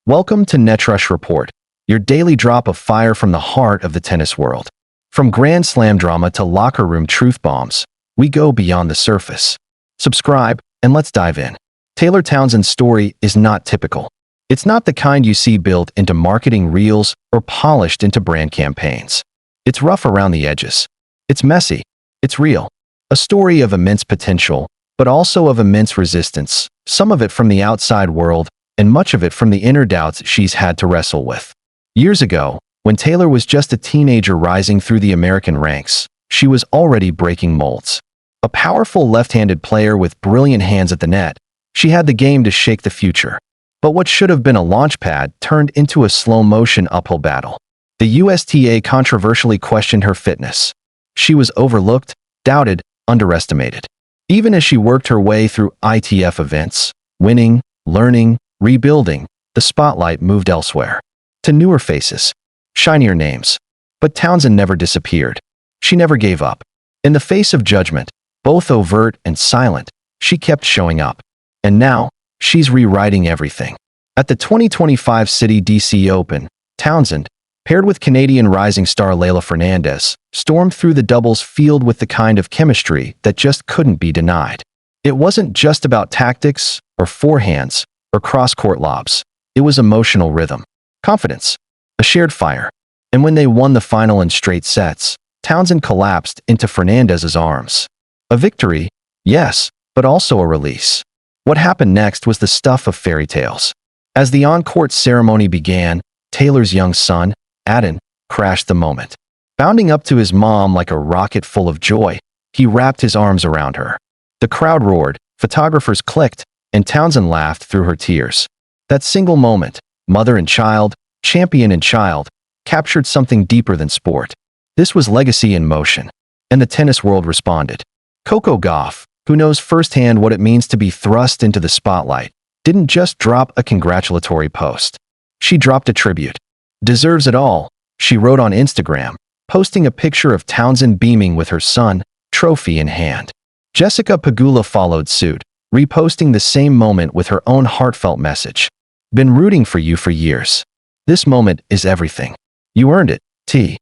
Welcome to Netrush Report, your daily drop of fire from the heart of the tennis world. From Grand Slam drama to locker room truth bombs, we go beyond the surface. Subscribe, and let's dive in. Taylor Townsend's story is not typical. It's not the kind you see built into marketing reels or polished into brand campaigns. It's rough around the edges. It's messy. It's real. A story of immense potential, but also of immense resistance, some of it from the outside world, and much of it from the inner doubts she's had to wrestle with. Years ago, when Taylor was just a teenager rising through the American ranks, she was already breaking molds. A powerful left-handed player with brilliant hands at the net, she had the game to shake the future. But what should have been a launch pad turned into a slow-motion uphill battle. The USTA controversially questioned her fitness. She was overlooked, doubted, underestimated. Even as she worked her way through ITF events, winning, learning, rebuilding, the spotlight moved elsewhere. To newer faces, shinier names. But Townsend never disappeared. She never gave up. In the face of judgment, both overt and silent, she kept showing up. And now, she's rewriting everything. At the 2025 Citi DC Open, Townsend, paired with Canadian rising star Leylah Fernandez, stormed through the doubles field with the kind of chemistry that just couldn't be denied. It wasn't just about tactics, or forehands, or cross-court lobs. It was emotional rhythm, confidence, a shared fire. And when they won the final in straight sets, Townsend collapsed into Fernandez's arms. A victory, yes, but also a release. What happened next was the stuff of fairy tales. As the on-court ceremony began, Taylor's young son, Adyn, crashed the moment. Bounding up to his mom like a rocket full of joy, he wrapped his arms around her. The crowd roared, photographers clicked, and Townsend laughed through her tears. That single moment, mother and child, champion and child, captured something deeper than sport. This was legacy in motion. And the tennis world responded. Coco Gauff, who knows firsthand what it means to be thrust into the spotlight, didn't just drop a congratulatory post. She dropped a tribute. Deserves it all, she wrote on Instagram, posting a picture of Townsend beaming with her son, trophy in hand. Jessica Pegula followed suit, reposting the same moment with her own heartfelt message. Been rooting for you for years. This moment is everything. You earned it, T.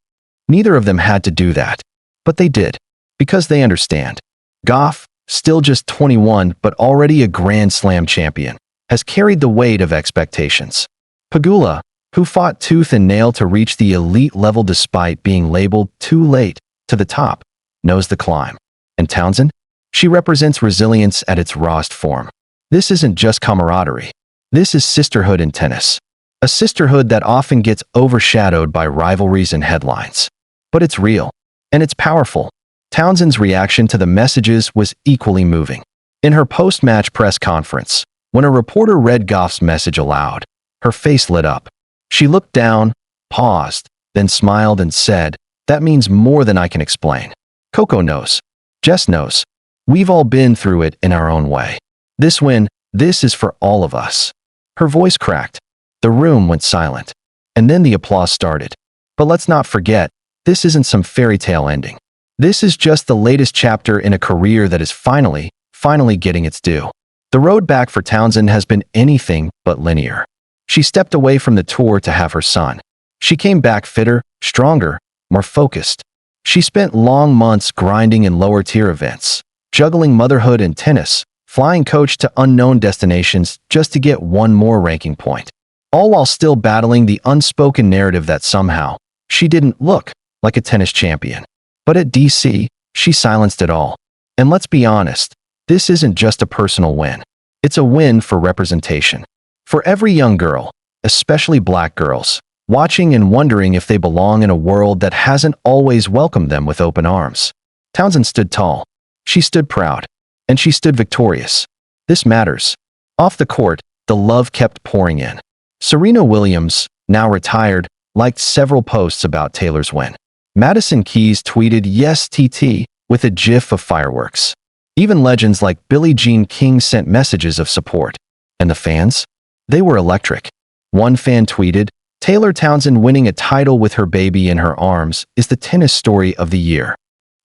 Neither of them had to do that. But they did. Because they understand. Gauff, still just 21 but already a Grand Slam champion, has carried the weight of expectations. Pegula, who fought tooth and nail to reach the elite level despite being labeled too late to the top, knows the climb. And Townsend? She represents resilience at its rawest form. This isn't just camaraderie. This is sisterhood in tennis. A sisterhood that often gets overshadowed by rivalries and headlines. But it's real. And it's powerful. Townsend's reaction to the messages was equally moving. In her post-match press conference, when a reporter read Gauff's message aloud, her face lit up. She looked down, paused, then smiled and said, "That means more than I can explain. Coco knows. Jess knows. We've all been through it in our own way. This win, this is for all of us." Her voice cracked. The room went silent. And then the applause started. But let's not forget, this isn't some fairy tale ending. This is just the latest chapter in a career that is finally getting its due. The road back for Townsend has been anything but linear. She stepped away from the tour to have her son. She came back fitter, stronger, more focused. She spent long months grinding in lower-tier events, juggling motherhood and tennis, flying coach to unknown destinations just to get one more ranking point. All while still battling the unspoken narrative that somehow, she didn't look like a tennis champion. But at DC, she silenced it all. And let's be honest, this isn't just a personal win. It's a win for representation. For every young girl, especially black girls, watching and wondering if they belong in a world that hasn't always welcomed them with open arms. Townsend stood tall. She stood proud. And she stood victorious. This matters. Off the court, the love kept pouring in. Serena Williams, now retired, liked several posts about Taylor's win. Madison Keys tweeted "Yes TT" with a gif of fireworks. Even legends like Billie Jean King sent messages of support. And the fans? They were electric. One fan tweeted, "Taylor Townsend winning a title with her baby in her arms is the tennis story of the year."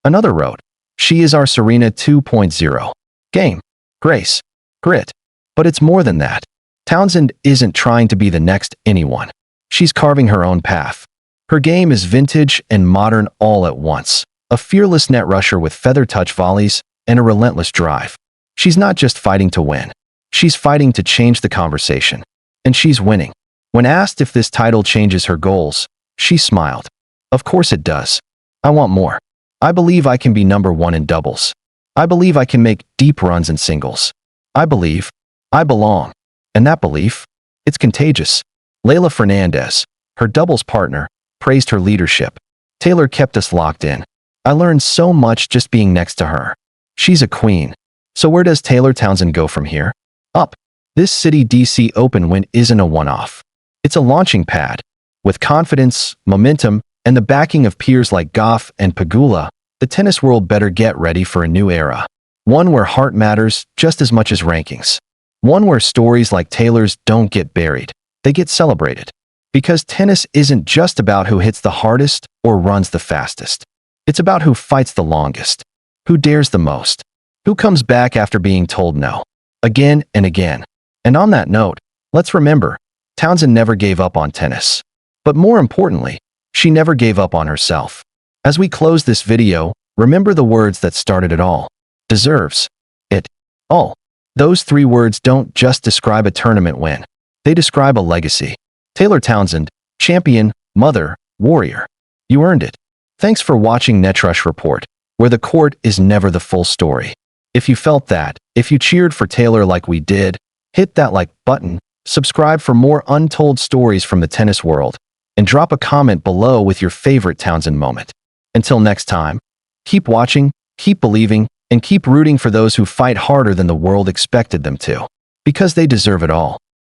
Another wrote, "She is our Serena 2.0. Game, grace, grit. But it's more than that. Townsend isn't trying to be the next anyone. She's carving her own path. Her game is vintage and modern all at once. A fearless net rusher with feather touch volleys and a relentless drive. She's not just fighting to win. She's fighting to change the conversation. And she's winning. When asked if this title changes her goals, she smiled. Of course it does. I want more. I believe I can be number one in doubles. I believe I can make deep runs in singles. I believe I belong. And that belief, it's contagious. Leylah Fernandez, her doubles partner, praised her leadership. Taylor kept us locked in. I learned so much just being next to her. She's a queen. So where does Taylor Townsend go from here? Up. This Citi DC Open win isn't a one-off. It's a launching pad. With confidence, momentum, and the backing of peers like Goff and Pegula, the tennis world better get ready for a new era. One where heart matters just as much as rankings. One where stories like Taylor's don't get buried. They get celebrated. Because tennis isn't just about who hits the hardest or runs the fastest. It's about who fights the longest. Who dares the most. Who comes back after being told no. Again and again. And on that note, let's remember, Townsend never gave up on tennis. But more importantly, she never gave up on herself. As we close this video, remember the words that started it all. Deserves. It. All. Those three words don't just describe a tournament win. They describe a legacy. Taylor Townsend, champion, mother, warrior. You earned it. Thanks for watching Netrush Report, where the court is never the full story. If you felt that, if you cheered for Taylor like we did, hit that like button, subscribe for more untold stories from the tennis world, and drop a comment below with your favorite Townsend moment. Until next time, keep watching, keep believing, and keep rooting for those who fight harder than the world expected them to. Because they deserve it all.